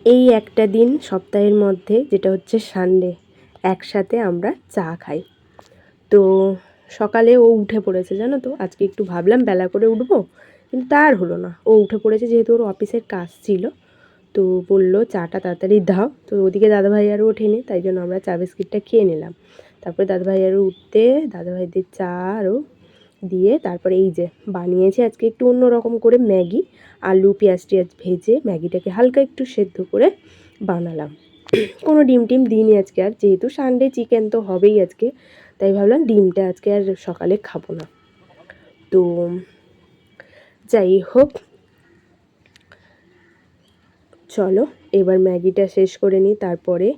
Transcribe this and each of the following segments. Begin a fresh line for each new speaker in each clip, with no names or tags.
এই একটা দিন সপ্তাহের মধ্যে যেটা হচ্ছে সানডে, একসাথে আমরা চা খাই। তো সকালে ও উঠে পড়েছে জানো তো, আজকে একটু ভাবলাম বেলা করে উঠবো, কিন্তু তার হলো না। ও উঠে পড়েছে যেহেতু ওর অফিসের কাজ ছিল, তো বললো চাটা তাড়াতাড়ি দাও। তো ওদিকে দাদাভাই আরও ওঠেনি, তাই জন্য আমরা চা বিস্কিটটা খেয়ে নিলাম। তারপরে দাদাভাই আরও উঠতে দাদাভাইদের চা আরও দিয়ে তারপরে এই যে বানিয়েছি আজকে একটু অন্য রকম করে ম্যাগি। আলু পেঁয়াজ টিয়াজ ভেজে ম্যাগিটাকে হালকা একটু সেদ্ধ করে বানালাম। কোনো ডিম টিম দিইনি আজকে, আর যেহেতু সানডে চিকেন তো হবেই আজকে, তাই ভাবলাম ডিমটা আজকে আর সকালে খাবো না। তো যাই হোক, চলো এবার ম্যাগিটা শেষ করে নিই, তারপরে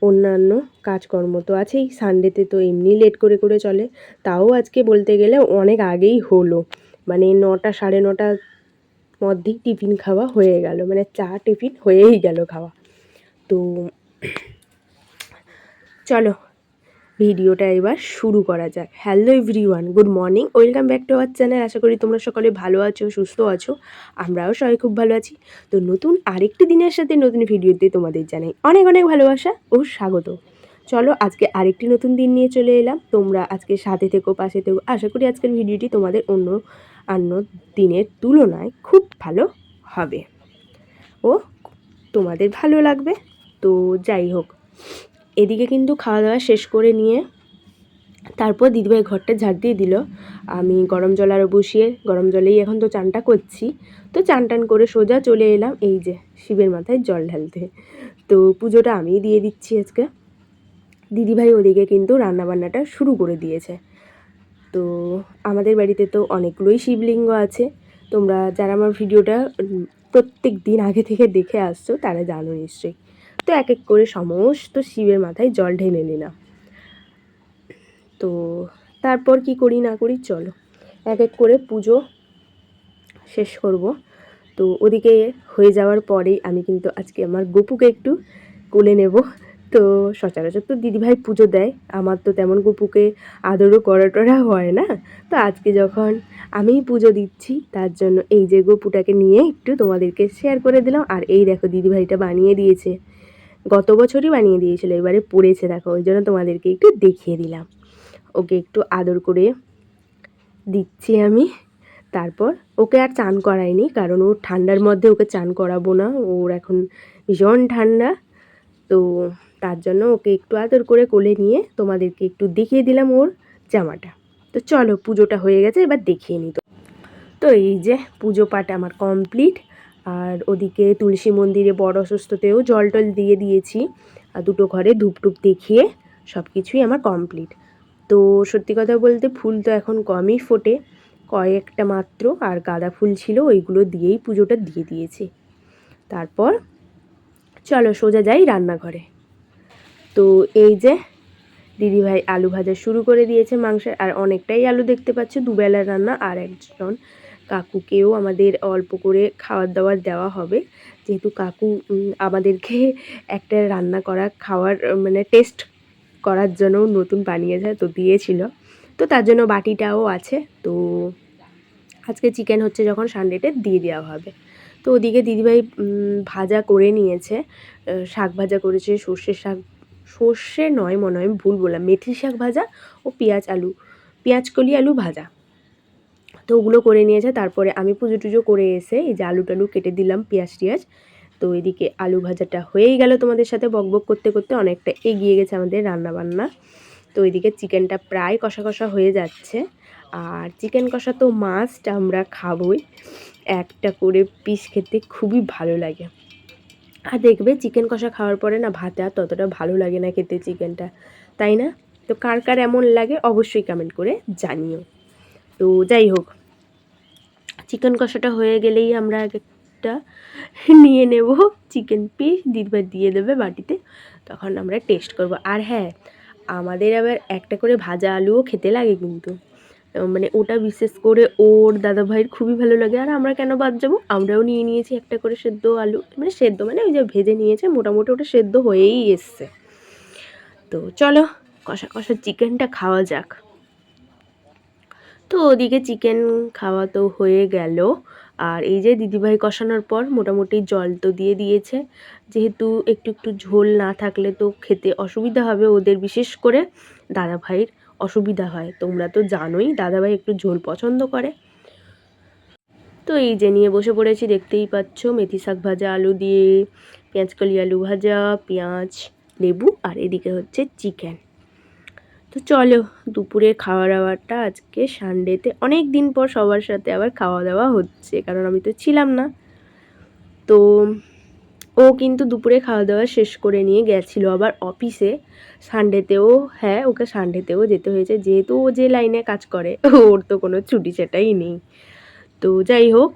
অন্যান্য কাজকর্ম তো আছেই। সানডেতে তো এমনি লেট করে করে চলে, তাও আজকে বলতে গেলে অনেক আগেই হলো, মানে 9টা সাড়ে 9টার মধ্যেই টিফিন খাওয়া হয়ে গেল, মানে চা টিফিন হয়েই গেল খাওয়া। তো চলো ভিডিওটা এবার শুরু করা যাক। Hello everyone, good morning, welcome back to our channel. আশা করি তোমরা সকলে ভালো আছো, সুস্থ আছো, আমরাও সবাই খুব ভালো আছি। তো নতুন আরেকটি দিনের সাথে নতুন ভিডিওতে তোমাদের জানাই অনেক অনেক ভালোবাসা ও স্বাগত। চলো আজকে আরেকটি নতুন দিন নিয়ে চলে এলাম, তোমরা আজকে সাথে থেকো, পাশে থেকো। আশা করি আজকের ভিডিওটি তোমাদের অন্য দিনের তুলনায় খুব ভালো হবে ও তোমাদের ভালো লাগবে। তো যাই হোক, এদিকে কিন্তু খাওয়া দাওয়া শেষ করে নিয়ে তারপর দিদিভাই ঘরটা ঝাড় দিয়ে দিল। আমি গরম জল আরও বসিয়ে, গরম জলেই এখন তো চানটা করছি। তো চান টান করে সোজা চলে এলাম এই যে শিবের মাথায় জল ঢালতে। তো পুজোটা আমিই দিয়ে দিচ্ছি আজকে। দিদিভাই ওদিকে কিন্তু রান্নাবান্নাটা শুরু করে দিয়েছে। তো আমাদের বাড়িতে তো অনেকগুলোই শিবলিঙ্গ আছে, তোমরা যারা আমার ভিডিওটা প্রত্যেক দিন আগে থেকে দেখে আসছো তারা জানো নিশ্চয়ই। তো এক এক করে সমস্ত শিবের মাথায় জল ঢেলে নিলাম। তো তারপর কি করি না করি চলো এক এক করে পুজো শেষ করব। তো ওদিকে হয়ে যাওয়ার পরেই আমি কিন্তু আজকে আমার গপুকে একটু কোলে নেব। তো সচরাচর তো দিদিভাই পুজো দেয়, আমার তো তেমন গপুকে আদরও করা টরা হয় না। তো আজকে যখন আমি পুজো দিচ্ছি তার জন্য এই যে গপুটাকে নিয়ে একটু তোমাদেরকে শেয়ার করে দিলাম। আর এই দেখো দিদিভাইটা বানিয়ে দিয়েছে, গত বছরই বানিয়ে দিয়েছিল, এবারে পড়েছে দেখো, ওই জন্য তোমাদেরকে একটু দেখিয়ে দিলাম। ওকে একটু আদর করে দিচ্ছি আমি। তারপর ওকে আর চান করাইনি, কারণ ওর ঠান্ডার মধ্যে ওকে চান করাবো না, ওর এখন ভীষণ ঠান্ডা। তো তার জন্য ওকে একটু আদর করে কোলে নিয়ে তোমাদেরকে একটু দেখিয়ে দিলাম ওর জামাটা। তো চলো পুজোটা হয়ে গেছে, এবার দেখিয়ে নিই। তো এই যে পুজো পাঠ আমার কমপ্লিট। আর ওদিকে তুলসী মন্দিরে বড় অসুস্থতেও জল টল দিয়ে দিয়েছি, আর দুটো ঘরে ধূপ টুপ দেখিয়ে সব কিছুই আমার কমপ্লিট। তো সত্যি কথা বলতে ফুল তো এখন কমই ফোটে, কয়েকটা মাত্র, আর গাঁদা ফুল ছিল ওইগুলো দিয়েই পুজোটা দিয়ে দিয়েছি। তারপর চলো সোজা যাই রান্নাঘরে। তো এই যে দিদিভাই আলু ভাজা শুরু করে দিয়েছে মাংসের, আর অনেকটাই আলু দেখতে পাচ্ছ, দুবেলার রান্না। আর একজন কাকুকেও আমাদের অল্প করে খাবার দাবার দেওয়া হবে, যেহেতু কাকু আমাদেরকে একটা রান্না করা খাওয়ার মানে টেস্ট করার জন্য নতুন বানিয়েছে, তো দিয়েছিল। তো তার জন্য বাটিটাও আছে। তো আজকে চিকেন হচ্ছে যখন সানডেতে দিয়ে দেওয়া হবে। তো ওদিকে দিদিভাই ভাজা করে নিয়েছে, শাক ভাজা করেছে, সর্ষের শাক, সর্ষে নয় মনে হয়, ভুল বললাম, মেথি শাক ভাজা ও পেঁয়াজকলি আলু ভাজা। তো ওগুলো করে নিয়েছে। তারপরে আমি পুজো টুজো করে এসে এই যে আলু টালু কেটে দিলাম, পেঁয়াজ টিয়াজ। তো এদিকে আলু ভাজাটা হয়েই গেল, তোমাদের সাথে বকবক করতে করতে অনেকটা এগিয়ে গেছে আমাদের রান্নাবান্না। তো এদিকে চিকেনটা প্রায় কষা কষা হয়ে যাচ্ছে। আর চিকেন কষা তো মাস্ট, আমরা খাবই, একটা করে পিস খেতে খুবই ভালো লাগে। আর দেখবে চিকেন কষা খাওয়ার পরে না ভাতে আর ততটা ভালো লাগে না খেতে চিকেনটা, তাই না? তো কার কার এমন লাগে অবশ্যই কমেন্ট করে জানিও। তো যাই হোক, চিকেন কষাটা হয়ে গেলেই আমরা একটা নিয়ে নেব চিকেন পিস, দিদিভাই দিয়ে দেবে বাটিতে, তখন আমরা টেস্ট করব। আর হ্যাঁ, আমাদের আবার একটা করে ভাজা আলুও খেতে লাগে কিন্তু, মানে ওটা বিশেষ করে ওর দাদাভাইয়ের খুবই ভালো লাগে। আর আমরা কেন বাদ যাবো, আমরাও নিয়ে নিয়েছি একটা করে সেদ্ধ আলু, মানে সেদ্ধ মানে ওই যে ভেজে নিয়েছে, মোটামুটি ওটা সেদ্ধ হয়েই এসছে। তো চলো কষা কষা চিকেনটা খাওয়া যাক। তো ওদিকে চিকেন খাওয়া তো হয়ে গেল, আর এই যে দিদিভাই কষানোর পর মোটামুটি জল তো দিয়ে দিয়েছে, যেহেতু একটু একটু ঝোল না থাকলে তো খেতে অসুবিধা হবে ওদের, বিশেষ করে দাদাভাইয়ের অসুবিধা হয়, তোমরা তো জানোই দাদাভাই একটু ঝোল পছন্দ করে। তো এই যে নিয়ে বসে পড়েছি, দেখতেই পাচ্ছ মেথি শাক ভাজা আলু দিয়ে, পেঁয়াজকলি আলু ভাজা, পেঁয়াজ, লেবু, আর এদিকে হচ্ছে চিকেন। তো চলো দুপুরের খাওয়া দাওয়াটা আজকে সানডেতে অনেক দিন পর সবার সাথে আবার খাওয়া দাওয়া হচ্ছে, কারণ আমি তো ছিলাম না। তো ও কিন্তু দুপুরে খাওয়া দাওয়া শেষ করে নিয়ে গেছিলো আবার অফিসে সানডেতেও। হ্যাঁ, ওকে সানডেতেও যেতে হয়েছে, যেহেতু ও যে লাইনে কাজ করে ওর তো কোনো ছুটি সেটাই নেই। তো যাই হোক,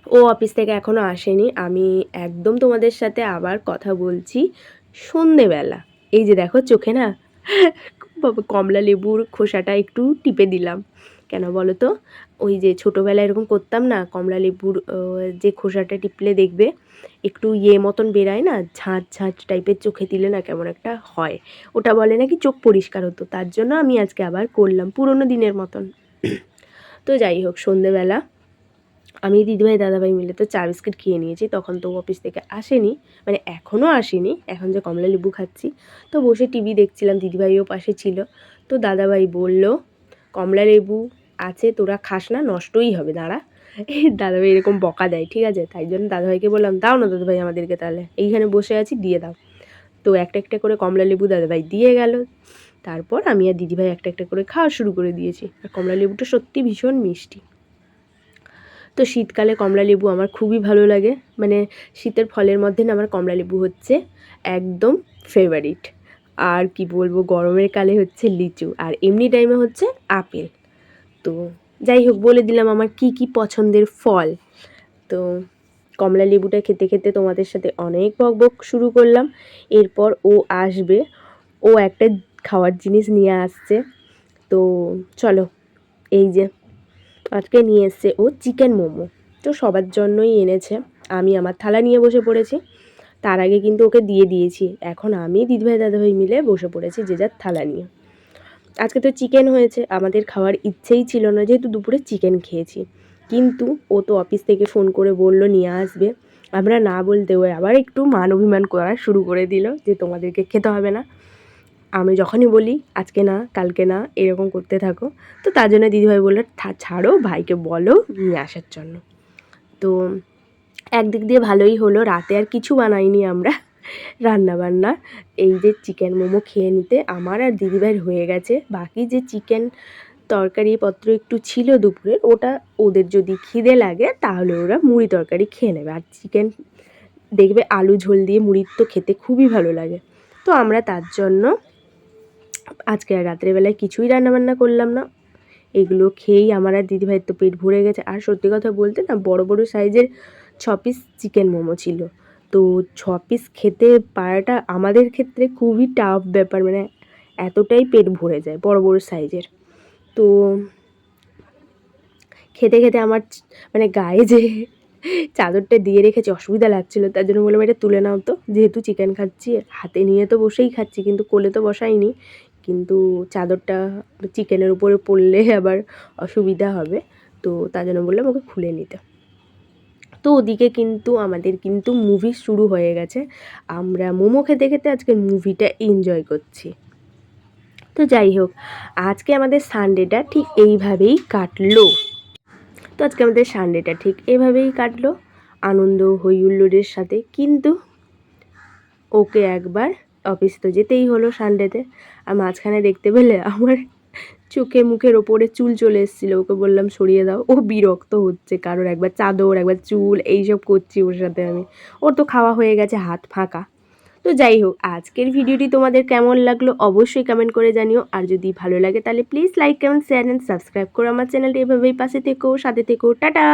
ও অফিস থেকে এখনও আসেনি। আমি একদম তোমাদের সাথে আবার কথা বলছি সন্ধেবেলা। এই যে দেখো চোখে না কমলা লেবুর খোসাটা একটু টিপে দিলাম, কেন বলো তো, ওই যে ছোটোবেলায় এরকম করতাম না, কমলা লেবুর যে খোসাটা টিপলে দেখবে একটু মতন বেরায় না, ঝাঁঝ ঝাঁঝ টাইপের, চোখে দিলে না কেমন একটা হয়, ওটা বলে নাকি চোখ পরিষ্কার হতো, তার জন্য আমি আজকে আবার করলাম পুরোনো দিনের মতন। তো যাই হোক, সন্ধেবেলা আমি দিদিভাই দাদাভাই মিলে তো চা বিস্কিট খেয়ে নিয়েছি, তখন তো অফিস থেকে আসেনি, মানে এখনও আসেনি, এখন যে কমলা লেবু খাচ্ছি। তো বসে টিভি দেখছিলাম, দিদিভাইও পাশে ছিল। তো দাদাভাই বলল কমলা লেবু আছে, তোরা খাস না, নষ্টই হবে, দাঁড়া। এই দাদাভাই এরকম বকা দেয়, ঠিক আছে, তাই জন্য দাদাভাইকে বললাম দাও না দাদাভাই আমাদেরকে, তাহলে এইখানে বসে আছি দিয়ে দাও। তো একটা একটা করে কমলা লেবু দাদাভাই দিয়ে গেল, তারপর আমি আর দিদিভাই একটা একটা করে খাওয়া শুরু করে দিয়েছি। আর কমলা লেবুটা সত্যি ভীষণ মিষ্টি। তো শীতকালে কমলা লেবু আমার খুবই ভালো লাগে, মানে শীতের ফলের মধ্যে না আমার কমলা লেবু হচ্ছে একদম ফেভারিট। আর কি বলবো, গরমের কালে হচ্ছে লিচু, আর এমনি টাইমে হচ্ছে আপেল। তো যাই হোক, বলে দিলাম আমার কি কি পছন্দের ফল। তো কমলা লেবুটা খেতে খেতে তোমাদের সাথে অনেক বকবক শুরু করলাম। এরপর ও আসবে, ও একটা খাওয়ার জিনিস নিয়ে আসছে। তো চলো, এই যে আজকে নিয়ে এসছে ও চিকেন মোমো। তো সবার জন্যই এনেছে, আমি আমার থালা নিয়ে বসে পড়েছি, তার আগে কিন্তু ওকে দিয়ে দিয়েছি। এখন আমি দিদিভাই দাদাভাই মিলে বসে পড়েছি যে যার থালা নিয়ে। আজকে তো চিকেন হয়েছে, আমাদের খাওয়ার ইচ্ছেই ছিল না, যেহেতু দুপুরে চিকেন খেয়েছি, কিন্তু ও তো অফিস থেকে ফোন করে বলল নিয়ে আসবে, আমরা না বলতে ও আবার একটু মান অভিমান করা শুরু করে দিল যে তোমাদেরকে খেতে হবে না। আমি যখনই বলি আজকে না কালকে না এরকম করতে থাকো, তো তার জন্য দিদিভাই বললো ছাড়ো, ভাইকে বলো নিয়ে আসার জন্য। তো একদিক দিয়ে ভালোই হলো, রাতে আর কিছু বানাইনি আমরা রান্নাবান্না, এই যে চিকেন মোমো খেয়ে নিতে আমার আর দিদিভাইয়ের হয়ে গেছে। বাকি যে চিকেন তরকারিপত্র একটু ছিল দুপুরের, ওটা ওদের যদি খিদে লাগে তাহলে ওরা মুড়ি তরকারি খেয়ে নেবে, আর চিকেন দেখবে আলু ঝোল দিয়ে মুড়ির তো খেতে খুবই ভালো লাগে। তো আমরা তার জন্য আজকে আর রাত্রেবেলায় কিছুই রান্নাবান্না করলাম না, এগুলো খেয়েই আমার আর দিদিভাইয়ের তো পেট ভরে গেছে। আর সত্যি কথা বলতে না, বড় বড় সাইজের 6 পিস চিকেন মোমো ছিল। তো 6 পিস খেতে পারাটা আমাদের ক্ষেত্রে খুবই টাফ ব্যাপার, মানে এতটাই পেট ভরে যায় বড় বড় সাইজের। তো খেতে খেতে আমার মানে গায়ে যে চাদরটা দিয়ে রেখেছি অসুবিধা লাগছিলো, তার জন্য বললাম এটা তুলে নাও তো, যেহেতু চিকেন খাচ্ছি হাতে নিয়ে তো বসেই খাচ্ছি, কিন্তু কোলে তো বসাইনি, কিন্তু চাদরটা চিকেনের উপরে পড়লে আবার অসুবিধা হবে, তো তার জন্য বললাম ওকে খুলে নিতে। তো ওদিকে কিন্তু আমাদের কিন্তু মুভি শুরু হয়ে গেছে, আমরা মোমো খেতে খেতে আজকে মুভিটা এনজয় করছি। তো যাই হোক, আজকে আমাদের সানডেটা ঠিক এইভাবেই কাটলো। তো আজকে আমাদের সানডেটা ঠিক এভাবেই কাটলো আনন্দ হই হুল্লোড়ের সাথে। কিন্তু ওকে একবার অফিস তো যেতেই হলো সানডেতে, আর মাঝখানে দেখতে পেলে আমার চোখে মুখের ওপরে চুল চলে এসেছিলো, ওকে বললাম সরিয়ে দাও, ও বিরক্ত হচ্ছে, কারোর একবার চাদর একবার চুল এইসব করছি ওর সাথে আমি, ওর তো খাওয়া হয়ে গেছে হাত ফাঁকা। তো যাই হোক, আজকের ভিডিওটি তোমাদের কেমন লাগলো অবশ্যই কমেন্ট করে জানিও, আর যদি ভালো লাগে তাহলে please like comment share and subscribe করো আমার চ্যানেলটি, এভাবেই পাশে থেকো, সাথে থেকো, টাটা।